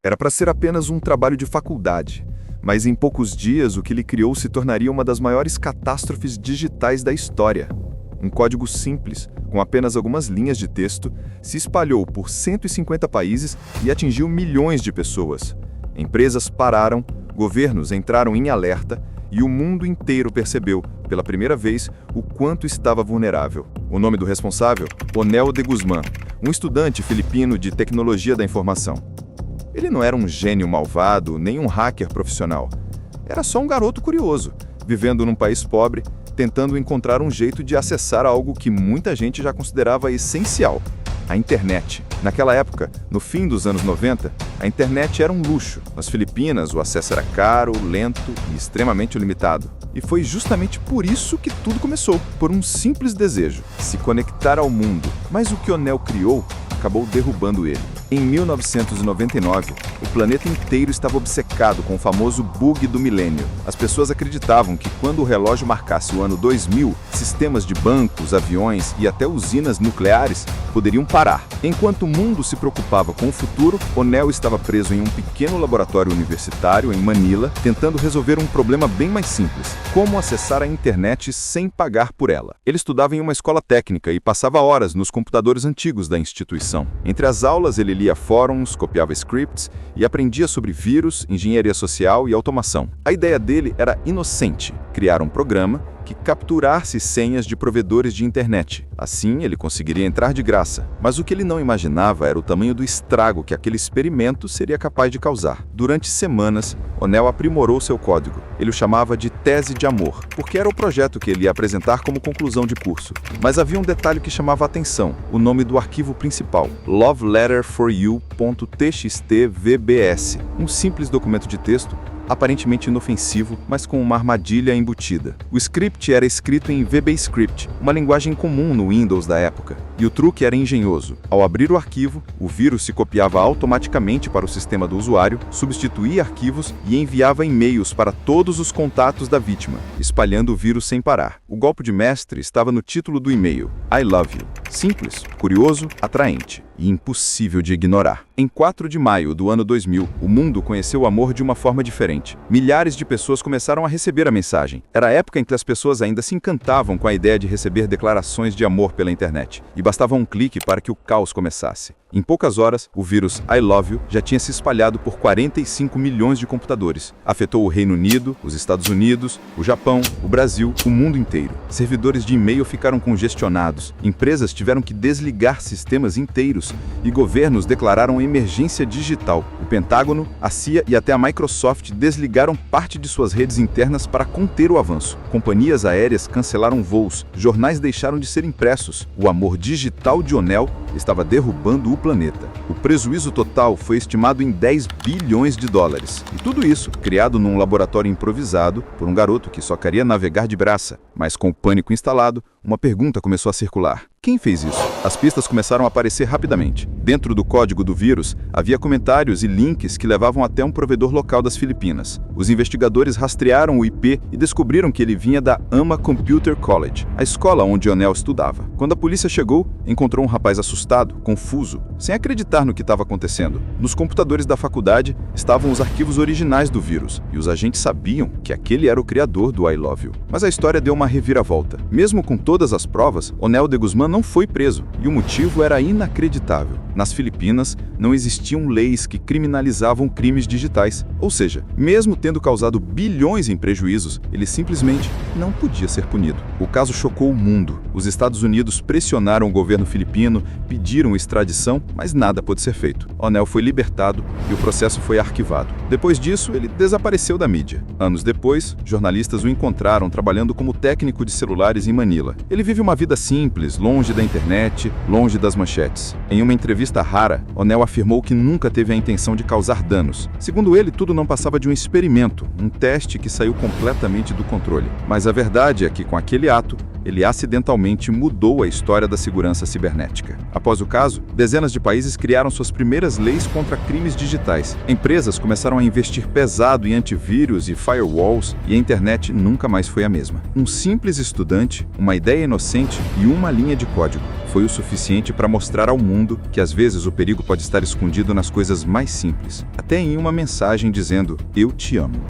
Era para ser apenas um trabalho de faculdade, mas em poucos dias o que ele criou se tornaria uma das maiores catástrofes digitais da história. Um código simples, com apenas algumas linhas de texto, se espalhou por 150 países e atingiu milhões de pessoas. Empresas pararam, governos entraram em alerta e o mundo inteiro percebeu, pela primeira vez, o quanto estava vulnerável. O nome do responsável? Onel de Guzmán, um estudante filipino de tecnologia da informação. Ele não era um gênio malvado, nem um hacker profissional. Era só um garoto curioso, vivendo num país pobre, tentando encontrar um jeito de acessar algo que muita gente já considerava essencial: a internet. Naquela época, no fim dos anos 90, a internet era um luxo. Nas Filipinas, o acesso era caro, lento e extremamente limitado. E foi justamente por isso que tudo começou, por um simples desejo: se conectar ao mundo. Mas o que Onel criou acabou derrubando ele. Em 1999, o planeta inteiro estava obcecado com o famoso bug do milênio. As pessoas acreditavam que quando o relógio marcasse o ano 2000, sistemas de bancos, aviões e até usinas nucleares poderiam parar. Enquanto o mundo se preocupava com o futuro, Onel estava preso em um pequeno laboratório universitário em Manila, tentando resolver um problema bem mais simples: como acessar a internet sem pagar por ela. Ele estudava em uma escola técnica e passava horas nos computadores antigos da instituição. Entre as aulas, ele lia fóruns, copiava scripts e aprendia sobre vírus, engenharia social e automação. A ideia dele era inocente: criar um programa que capturasse senhas de provedores de internet. Assim, ele conseguiria entrar de graça. Mas o que ele não imaginava era o tamanho do estrago que aquele experimento seria capaz de causar. Durante semanas, Onel aprimorou seu código. Ele o chamava de tese de amor, porque era o projeto que ele ia apresentar como conclusão de curso. Mas havia um detalhe que chamava a atenção: o nome do arquivo principal, loveletterforyou.txtvbs, um simples documento de texto aparentemente inofensivo, mas com uma armadilha embutida. O script era escrito em VBScript, uma linguagem comum no Windows da época, e o truque era engenhoso. Ao abrir o arquivo, o vírus se copiava automaticamente para o sistema do usuário, substituía arquivos e enviava e-mails para todos os contatos da vítima, espalhando o vírus sem parar. O golpe de mestre estava no título do e-mail: I love you. Simples, curioso, atraente e impossível de ignorar. Em 4 de maio do ano 2000, o mundo conheceu o amor de uma forma diferente. Milhares de pessoas começaram a receber a mensagem. Era a época em que as pessoas ainda se encantavam com a ideia de receber declarações de amor pela internet. E bastava um clique para que o caos começasse. Em poucas horas, o vírus I Love You já tinha se espalhado por 45 milhões de computadores. Afetou o Reino Unido, os Estados Unidos, o Japão, o Brasil, o mundo inteiro. Servidores de e-mail ficaram congestionados, empresas tiveram que desligar sistemas inteiros e governos declararam emergência digital. O Pentágono, a CIA e até a Microsoft desligaram parte de suas redes internas para conter o avanço. Companhias aéreas cancelaram voos, jornais deixaram de ser impressos. O amor digital de Onel estava derrubando o planeta. O prejuízo total foi estimado em 10 bilhões de dólares. E tudo isso criado num laboratório improvisado por um garoto que só queria navegar de braça. Mas com o pânico instalado, uma pergunta começou a circular: quem fez isso? As pistas começaram a aparecer rapidamente. Dentro do código do vírus, havia comentários e links que levavam até um provedor local das Filipinas. Os investigadores rastrearam o IP e descobriram que ele vinha da AMA Computer College, a escola onde Onel estudava. Quando a polícia chegou, encontrou um rapaz assustado, confuso, sem acreditar no que estava acontecendo. Nos computadores da faculdade estavam os arquivos originais do vírus, e os agentes sabiam que aquele era o criador do I Love You. Mas a história deu uma reviravolta. Mesmo com todas as provas, Onel de Guzmán não foi preso, e o motivo era inacreditável. Nas Filipinas, não existiam leis que criminalizavam crimes digitais. Ou seja, mesmo tendo causado bilhões em prejuízos, ele simplesmente não podia ser punido. O caso chocou o mundo. Os Estados Unidos pressionaram o governo filipino, pediram extradição, mas nada pôde ser feito. Onel foi libertado e o processo foi arquivado. Depois disso, ele desapareceu da mídia. Anos depois, jornalistas o encontraram trabalhando como técnico de celulares em Manila. Ele vive uma vida simples, longe da internet, longe das manchetes. Em uma entrevista rara, Onel afirmou que nunca teve a intenção de causar danos. Segundo ele, tudo não passava de um experimento, um teste que saiu completamente do controle. Mas a verdade é que, com aquele ato, ele acidentalmente mudou a história da segurança cibernética. Após o caso, dezenas de países criaram suas primeiras leis contra crimes digitais. Empresas começaram a investir pesado em antivírus e firewalls, e a internet nunca mais foi a mesma. Um simples estudante, uma ideia inocente e uma linha de de código. Foi o suficiente para mostrar ao mundo que às vezes o perigo pode estar escondido nas coisas mais simples, até em uma mensagem dizendo "Eu te amo".